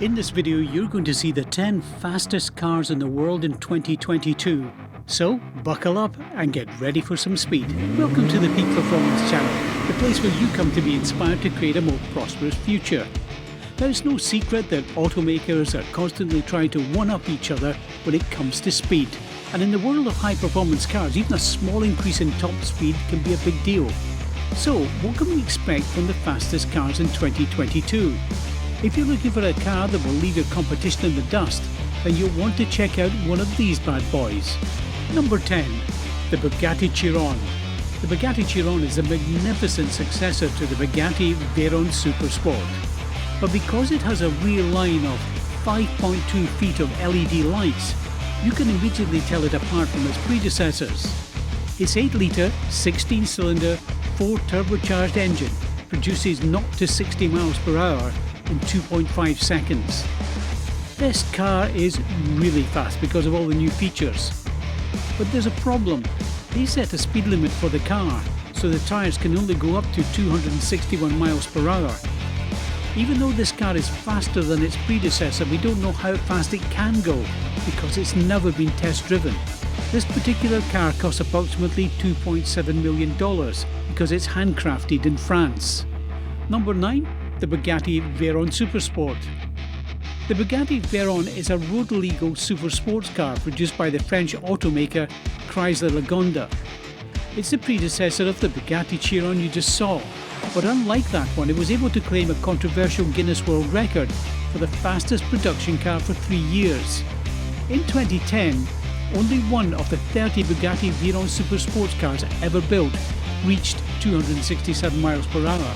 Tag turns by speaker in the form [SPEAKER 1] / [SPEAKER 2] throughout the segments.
[SPEAKER 1] In this video, you're going to see the 10 fastest cars in the world in 2022. So, buckle up and get ready for some speed. Welcome to the Peak Performance channel, the place where you come to be inspired to create a more prosperous future. Now, it's no secret that automakers are constantly trying to one-up each other when it comes to speed. And in the world of high-performance cars, even a small increase in top speed can be a big deal. So, what can we expect from the fastest cars in 2022? If you're looking for a car that will leave your competition in the dust, then you'll want to check out one of these bad boys. Number 10. The Bugatti Chiron. The Bugatti Chiron is a magnificent successor to the Bugatti Veyron Super Sport. But because it has a rear line of 5.2 feet of LED lights, you can immediately tell it apart from its predecessors. Its 8-litre, 16-cylinder, 4-turbocharged engine produces 0 to 60 miles per hour in 2.5 seconds. This car is really fast because of all the new features. But there's a problem. They set a speed limit for the car, so the tyres can only go up to 261 miles per hour. Even though this car is faster than its predecessor, we don't know how fast it can go because it's never been test driven. This particular car costs approximately $2.7 million because it's handcrafted in France. Number 9. The Bugatti Veyron Super Sport. The Bugatti Veyron is a road-legal super sports car produced by the French automaker Chrysler Lagonda. It's the predecessor of the Bugatti Chiron you just saw, but unlike that one, it was able to claim a controversial Guinness World Record for the fastest production car for 3 years. In 2010, only one of the 30 Bugatti Veyron Super Sports cars ever built reached 267 miles per hour.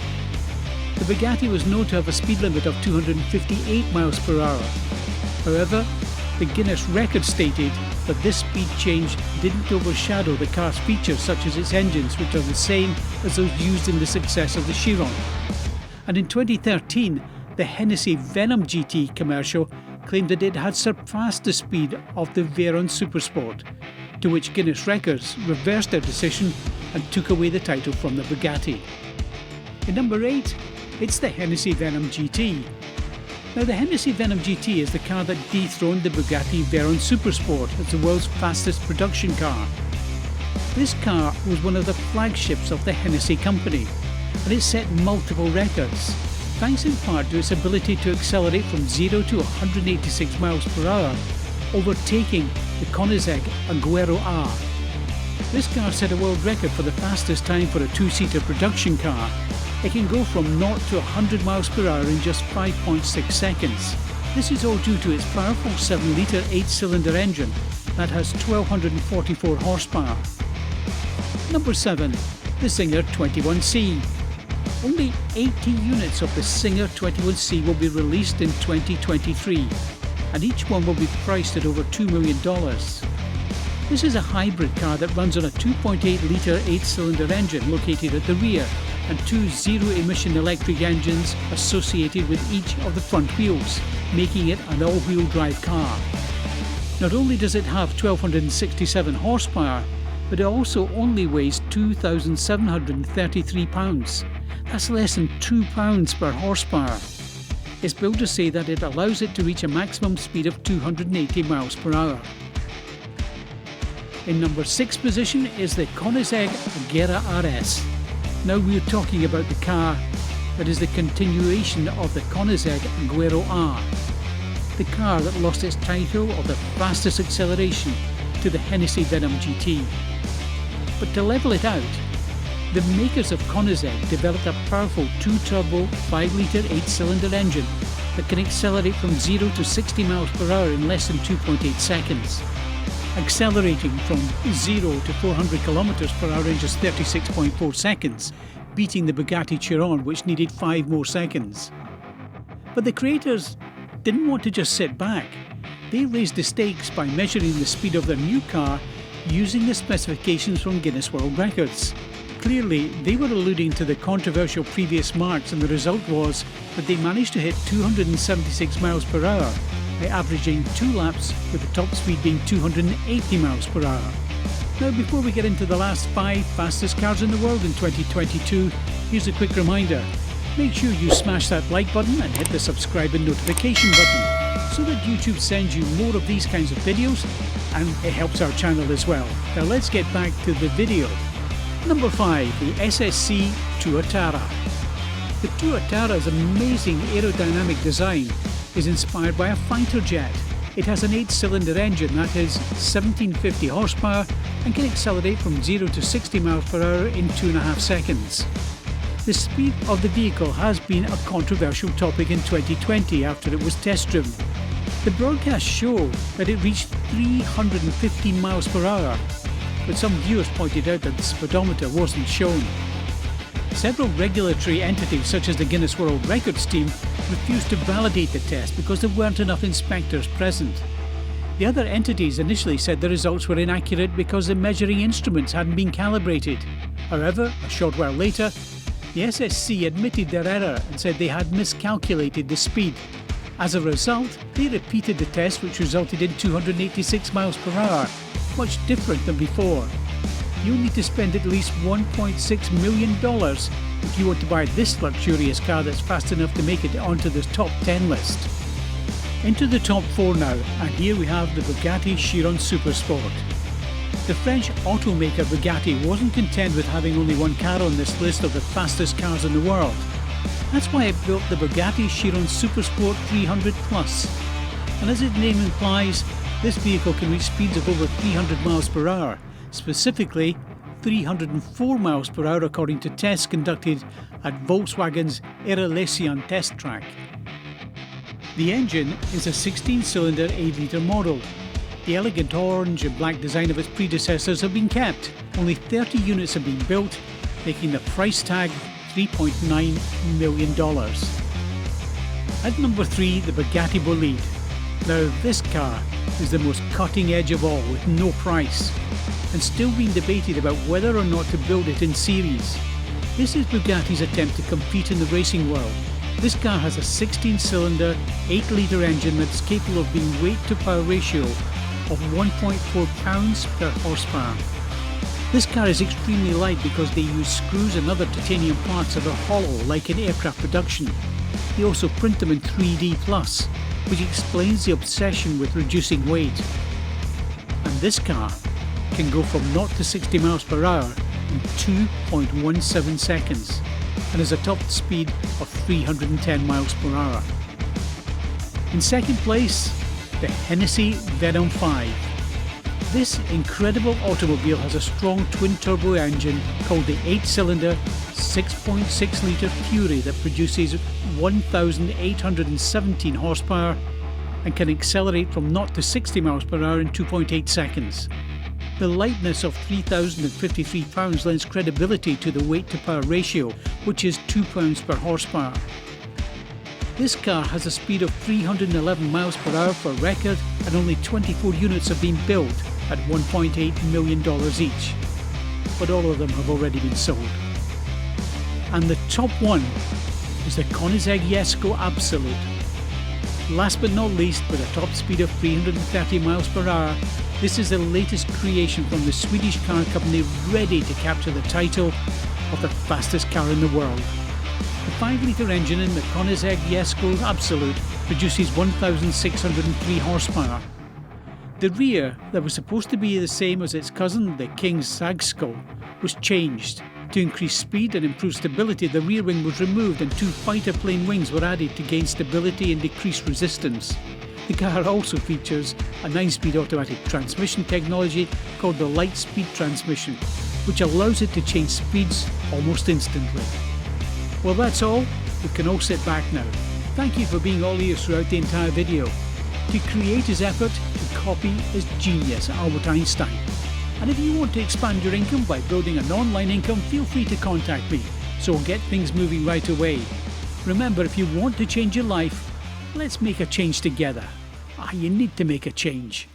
[SPEAKER 1] The Bugatti was known to have a speed limit of 258 miles per hour. However, the Guinness record stated that this speed change didn't overshadow the car's features such as its engines, which are the same as those used in the success of the Chiron. And in 2013, the Hennessey Venom GT commercial claimed that it had surpassed the speed of the Veyron Super Sport, to which Guinness Records reversed their decision and took away the title from the Bugatti. In number 8, it's the Hennessey Venom GT. Now, the Hennessey Venom GT is the car that dethroned the Bugatti Veyron Super Sport as the world's fastest production car. This car was one of the flagships of the Hennessey company, and it set multiple records, thanks in part to its ability to accelerate from 0 to 186 miles per hour, overtaking the Koenigsegg Aguero R. This car set a world record for the fastest time for a two-seater production car. It can go from 0 to 100 miles per hour in just 5.6 seconds. This is all due to its powerful 7-litre 8-cylinder engine that has 1244 horsepower. Number 7. The Singer 21C. Only 80 units of the Singer 21C will be released in 2023, and each one will be priced at over $2 million. This is a hybrid car that runs on a 2.8-litre 8-cylinder engine located at the rear, and 2 zero-emission electric engines associated with each of the front wheels, making it an all-wheel drive car. Not only does it have 1267 horsepower, but it also only weighs 2,733 pounds. That's less than 2 pounds per horsepower. Its builders say that it allows it to reach a maximum speed of 280 miles per hour. In number 6 position is the Koenigsegg Aguero RS. Now we're talking about the car that is the continuation of the Koenigsegg Aguero R, the car that lost its title of the fastest acceleration to the Hennessey Venom GT. But to level it out, the makers of Koenigsegg developed a powerful 2-turbo 5-litre 8-cylinder engine that can accelerate from 0 to 60 miles per hour in less than 2.8 seconds. Accelerating from 0 to 400 kilometers per hour in just 36.4 seconds, beating the Bugatti Chiron, which needed 5 more seconds. But the creators didn't want to just sit back. They raised the stakes by measuring the speed of their new car using the specifications from Guinness World Records. Clearly, they were alluding to the controversial previous marks, and the result was that they managed to hit 276 miles per hour by averaging 2 laps, with the top speed being 280 miles per hour. Now, before we get into the last 5 fastest cars in the world in 2022, here's a quick reminder. Make sure you smash that like button and hit the subscribe and notification button so that YouTube sends you more of these kinds of videos, and it helps our channel as well. Now let's get back to the video. Number 5, the SSC Tuatara. The Tuatara's amazing aerodynamic design is inspired by a fighter jet. It has an 8-cylinder engine that is 1750 horsepower and can accelerate from 0 to 60 miles per hour in 2.5 seconds. The speed of the vehicle has been a controversial topic in 2020 after it was test driven. The broadcasts show that it reached 315 miles per hour, but some viewers pointed out that the speedometer wasn't shown. Several regulatory entities such as the Guinness World Records team refused to validate the test because there weren't enough inspectors present. The other entities initially said the results were inaccurate because the measuring instruments hadn't been calibrated. However, a short while later, the SSC admitted their error and said they had miscalculated the speed. As a result, they repeated the test, which resulted in 286 miles per hour, much different than before. You'll need to spend at least $1.6 million if you want to buy this luxurious car that's fast enough to make it onto the top 10 list. Into the top 4 now, and here we have the Bugatti Veyron Super Sport. The French automaker Bugatti wasn't content with having only one car on this list of the fastest cars in the world. That's why it built the Bugatti Veyron Super Sport 300 Plus. And as its name implies, this vehicle can reach speeds of over 300 miles per hour, specifically 304 miles per hour according to tests conducted at Volkswagen's AGERA test track. The engine is a 16-cylinder 8-litre model. The elegant orange and black design of its predecessors have been kept. Only 30 units have been built, making the price tag $3.9 million. At number 3, the Bugatti Bolide. Now this car is the most cutting edge of all, with no price, and still being debated about whether or not to build it in series. This is Bugatti's attempt to compete in the racing world. This car has a 16-cylinder, 8-litre engine that's capable of being weight-to-power ratio of 1.4 pounds per horsepower. This car is extremely light because they use screws and other titanium parts that are hollow like in aircraft production. They also print them in 3D+, which explains the obsession with reducing weight. And this car can go from 0 to 60 miles per hour in 2.17 seconds and has a top speed of 310 miles per hour. In second place, the Hennessey Veyron 5. This incredible automobile has a strong twin-turbo engine called the 8-cylinder 6.6-litre Fury that produces 1,817 horsepower and can accelerate from 0 to 60 miles per hour in 2.8 seconds. The lightness of 3,053 pounds lends credibility to the weight-to-power ratio, which is 2 pounds per horsepower. This car has a speed of 311 miles per hour for record, and only 24 units have been built at $1.8 million each. But all of them have already been sold. And the top one is the Koenigsegg Aguero Absolute. Last but not least, with a top speed of 330 miles per hour, this is the latest creation from the Swedish car company, ready to capture the title of the fastest car in the world. The 5-litre engine in the Koenigsegg Aguero Absolute produces 1,603 horsepower. The rear, that was supposed to be the same as its cousin, the Koenigsegg, was changed. To increase speed and improve stability, the rear wing was removed and 2 fighter plane wings were added to gain stability and decrease resistance. The car also features a 9-speed automatic transmission technology called the Light Speed Transmission, which allows it to change speeds almost instantly. Well, that's all. We can all sit back now. Thank you for being all ears throughout the entire video. To create his effort, to copy his genius, Albert Einstein. And if you want to expand your income by building an online income, feel free to contact me, so we'll get things moving right away. Remember, if you want to change your life, let's make a change together. You need to make a change.